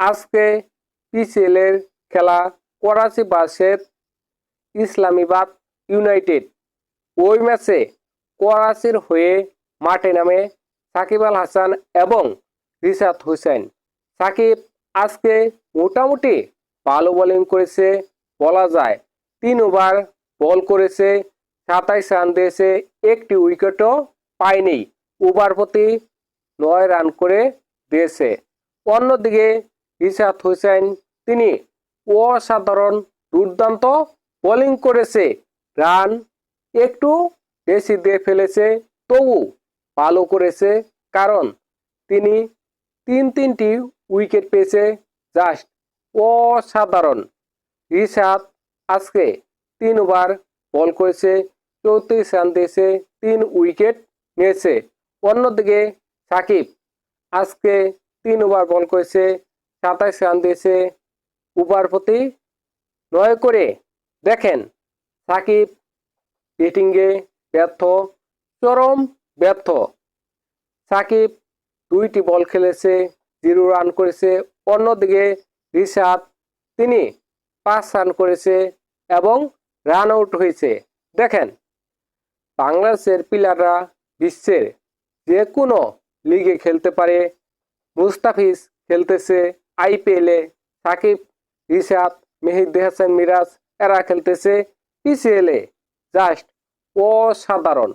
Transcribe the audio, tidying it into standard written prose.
আজকে পিসিএল এর খেলা করাচি ভার্সেস ইসলামাবাদ ইউনাইটেড। ওই ম্যাচে করাচির হয়ে মাঠে নামে সাকিব আল হাসান এবং রিশাদ হোসেন। সাকিব আজকে মোটামুটি ভালো বোলিং করেছে বলা যায়। 3 ওভার বল করেছে, 27 রান দিয়েছে, একটি উইকেটও পায়নি। ওভার প্রতি 9 রান করে দিয়েছে। অন্যদিকে রিশাদ হোসেন তিনি অসাধারণ দুর্দান্ত বোলিং করেছে। রান একটু বেশি দিয়ে ফেলেছে, তবু ভালো করেছে, কারণ তিনি তিনটি উইকেট পেয়েছে। জাস্ট অসাধারণ। রিশাদ আজকে 3 ওভার বল করেছে, 34 রান দিয়েছে, 3 উইকেট নিয়েছে। অন্যদিকে সাকিব আজকে 3 ওভার বল করেছে, 27 রান দিয়েছে, ওভার প্রতি 9 করে। দেখেন সাকিব ব্যাটিংয়ে ব্যর্থ, চরম ব্যর্থ। সাকিব 2টি বল খেলেছে, 0 রান করেছে। অন্যদিকে রিশাদ তিনি 5 রান করেছে এবং রান আউট হয়েছে। দেখেন বাংলাদেশের প্লেয়াররা বিশ্বের যে কোনো লিগে খেলতে পারে। মুস্তাফিজ খেলতেছে আইপিএলে, সাকিব, রিশাদ, মেহেদী হাসান মিরাজ এরা খেলতেছে পিসিএলে। জাস্ট অসাধারণ।